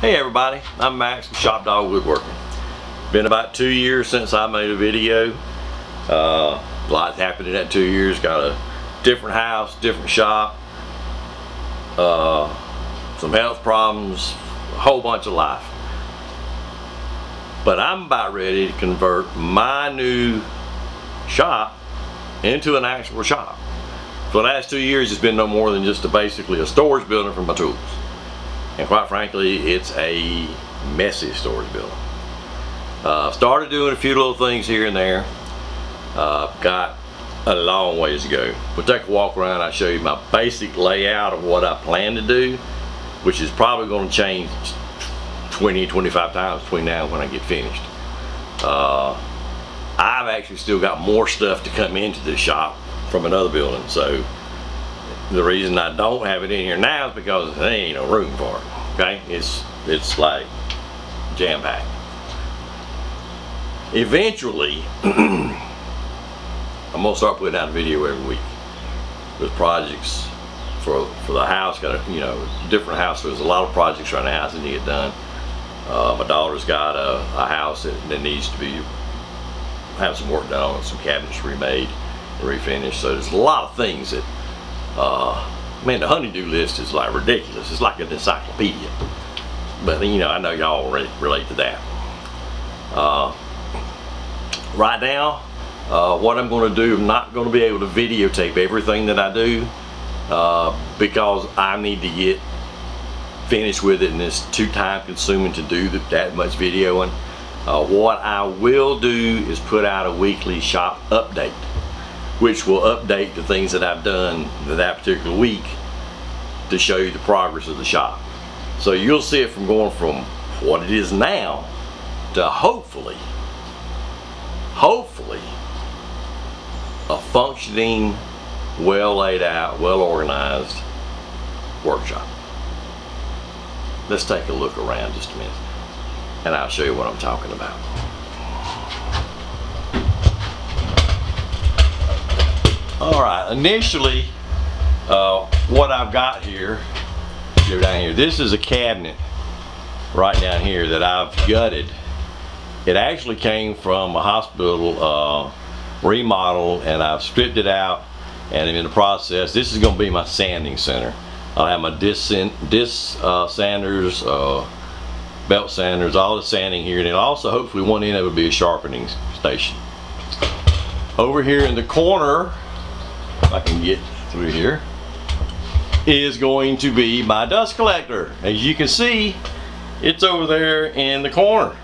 Hey everybody, I'm Max from Shopdawg Woodworking. Been about 2 years since I made a video. A lot happened in that 2 years. Got a different house, different shop, some health problems, a whole bunch of life. But I'm about ready to convert my new shop into an actual shop. For the last 2 years it's been no more than just basically a storage building for my tools. And quite frankly, it's a messy storage building. Started doing a few little things here and there. Got a long ways to go. We'll take a walk around. I'll show you my basic layout of what I plan to do, which is probably going to change 20-25 times between now and when I get finished. I've actually still got more stuff to come into this shop from another building, so the reason I don't have it in here now is because there ain't no room for it. Okay, it's like jam-packed. Eventually, I'm gonna start putting out a video every week with projects for the house. Got a different house. There's a lot of projects around the house that need to get done. My daughter's got a house that needs to have some work done on it, some cabinets remade, refinished. So there's a lot of things that man, the honey-do list is like ridiculous. It's like an encyclopedia. But I know y'all relate to that. Right now, what I'm going to do, I'm not going to be able to videotape everything that I do because I need to get finished with it, and it's too time-consuming to do that much videoing. What I will do is put out a weekly shop update, which will update the things that I've done that particular week to show you the progress of the shop. So you'll see it from going from what it is now to hopefully a functioning, well laid out, well organized workshop. Let's take a look around just a minute and I'll show you what I'm talking about. Alright, initially what I've got here, go down here, this is a cabinet right down here that I've gutted. It actually came from a hospital remodel, and I've stripped it out, and I'm in the process. This is going to be my sanding center. I'll have my disc sanders, belt sanders, all the sanding here, and it'll also, hopefully one end of it will be a sharpening station. Over here in the corner, if I can get through here, is going to be my dust collector. As you can see, it's over there in the corner.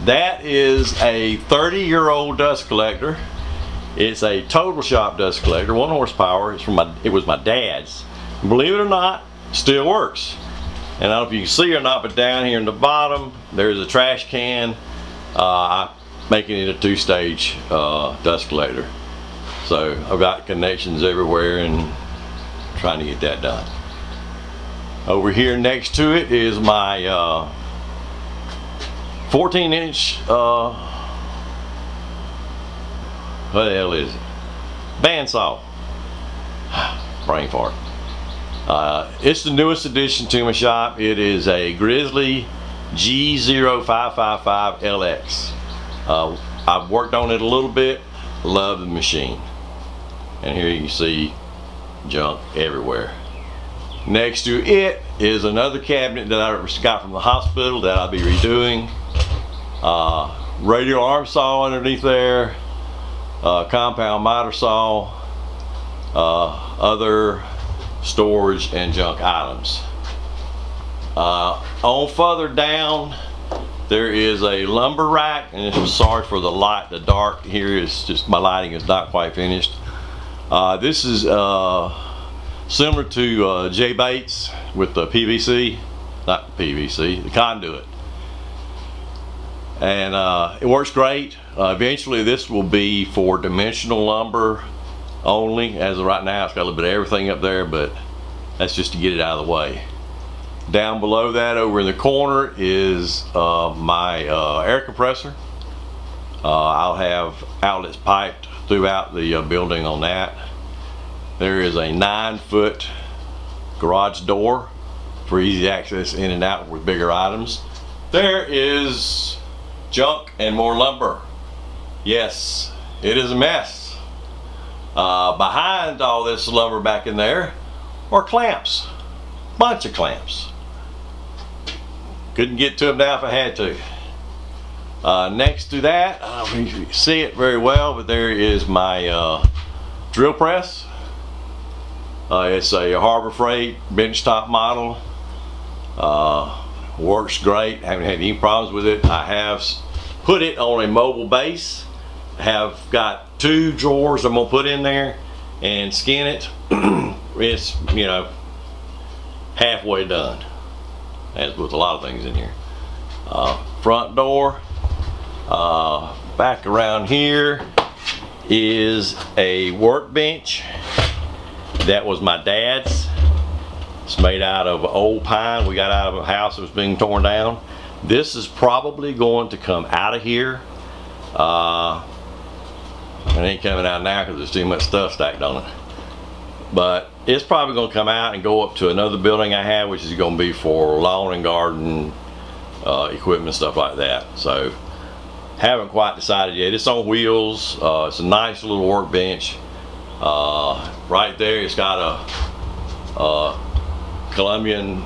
That is a 30-year-old dust collector. It's a total shop dust collector, 1 horsepower. It was my dad's. Believe it or not, still works. And I don't know if you can see or not, but down here in the bottom, there's a trash can. I'm making it a 2-stage dust collector. So I've got connections everywhere and trying to get that done. Over here next to it is my 14-inch, what the hell is it? Bandsaw. Brain fart. It's the newest addition to my shop. It is a Grizzly G0555LX. I've worked on it a little bit. Love the machine. And here you can see junk everywhere. Next to it is another cabinet that I got from the hospital that I'll be redoing. Radial arm saw underneath there, compound miter saw, other storage and junk items. On further down, there is a lumber rack, and I'm sorry for the light, the dark here is just, my lighting is not quite finished. This is similar to J Bates with the PVC, not PVC, the conduit. And it works great. Eventually this will be for dimensional lumber only. As of right now, it's got a little bit of everything up there, but that's just to get it out of the way. Down below that, over in the corner, is my air compressor. I'll have outlets piped throughout the building on that. There is a 9-foot garage door for easy access in and out with bigger items. There is junk and more lumber. Yes, it is a mess. Behind all this lumber back in there are clamps, bunch of clamps. Couldn't get to them now if I had to. Next to that, I don't know if you can see it very well, but there is my drill press. It's a Harbor Freight benchtop model. Works great, haven't had any problems with it. I have put it on a mobile base. Have got 2 drawers I'm gonna put in there and skin it. It's, you know, halfway done, as with a lot of things in here. Front door. Back around here is a workbench that was my dad's. It's made out of old pine we got out of a house that was being torn down. This is probably going to come out of here. It ain't coming out now because there's too much stuff stacked on it. But it's probably going to come out and go up to another building I have, which is going to be for lawn and garden equipment, stuff like that. So haven't quite decided yet. It's on wheels. It's a nice little workbench. Right there, it's got a Colombian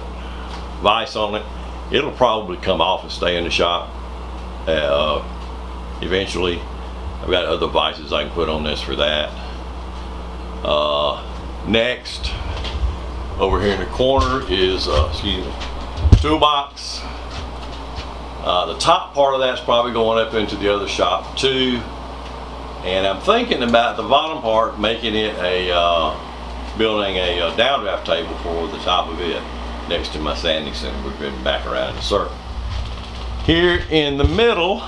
vise on it. It'll probably come off and stay in the shop eventually. I've got other vices I can put on this for that. Next, over here in the corner is toolbox. The top part of that's probably going up into the other shop too. And I'm thinking about the bottom part, making it building a downdraft table for the top of it next to my sanding center. We've been back around in a circle. Here in the middle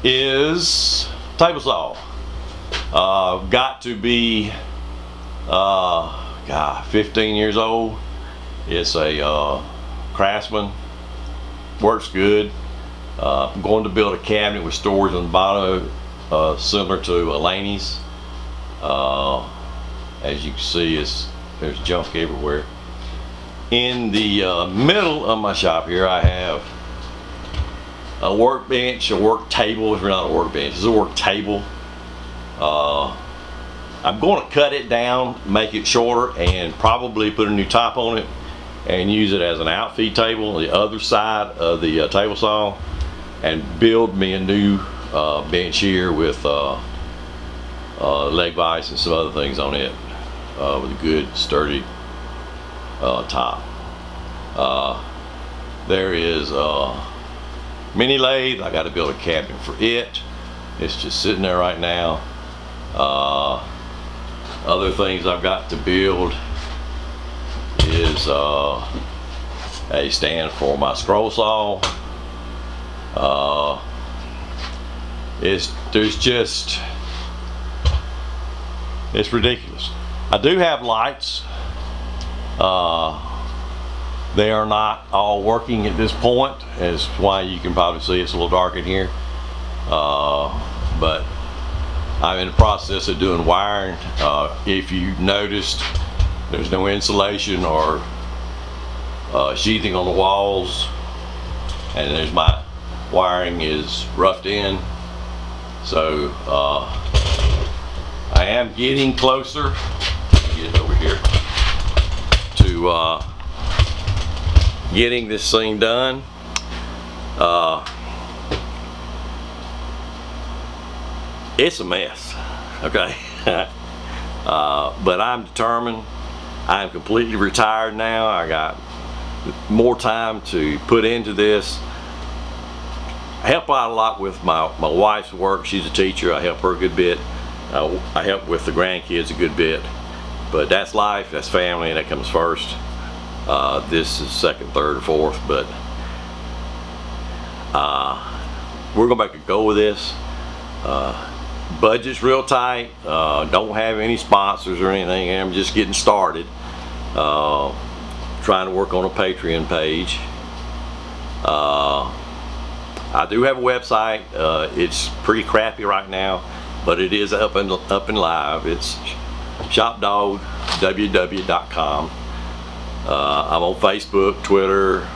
is table saw. Got to be 15 years old. It's a Craftsman. Works good. I'm going to build a cabinet with storage on the bottom, similar to a Laney's. As you can see, there's junk everywhere. In the middle of my shop here, I have a workbench, a work table. It's not a workbench, it's a work table. I'm going to cut it down, make it shorter, and probably put a new top on it and use it as an outfeed table on the other side of the table saw, and build me a new bench here with leg vise and some other things on it, with a good sturdy top. There is a mini lathe. I got to build a cabinet for it. It's just sitting there right now. Other things I've got to build is a stand for my scroll saw. It's ridiculous. I do have lights. They are not all working at this point, as why you can probably see it's a little dark in here. But I'm in the process of doing wiring. If you noticed, there's no insulation or sheathing on the walls, and there's my wiring is roughed in. So I am getting closer. Get it over here to getting this thing done. It's a mess, okay? But I'm determined. I'm completely retired now. I got more time to put into this. I help out a lot with my wife's work. She's a teacher. I help her a good bit. I help with the grandkids a good bit. But that's life, that's family, and that comes first. This is second, third, or fourth, but we're going to make a go with this. Budget's real tight. Don't have any sponsors or anything. I'm just getting started. Trying to work on a Patreon page. I do have a website. It's pretty crappy right now, but it is up and live. It's shopdawg.com. I'm on Facebook, Twitter,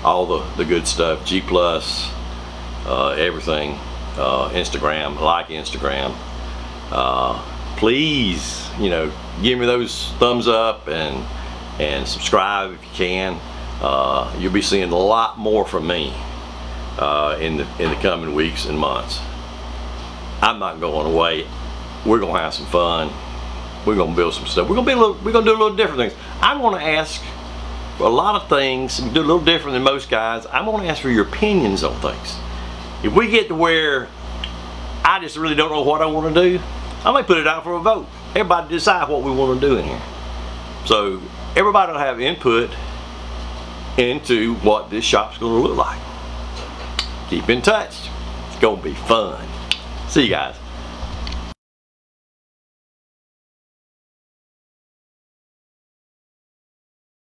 all the good stuff, G+, everything, Instagram, like Instagram. Please, you know, give me those thumbs up and subscribe if you can. You'll be seeing a lot more from me in the coming weeks and months. I'm not going away. We're gonna have some fun. We're gonna build some stuff. We're gonna do a little different things. I'm gonna ask for a lot of things, do a little different than most guys. I'm gonna ask for your opinions on things. If we get to where I just really don't know what I want to do, I may put it out for a vote. Everybody decide what we want to do in here. So everybody will have input into what this shop's going to look like. Keep in touch. It's going to be fun. See you guys.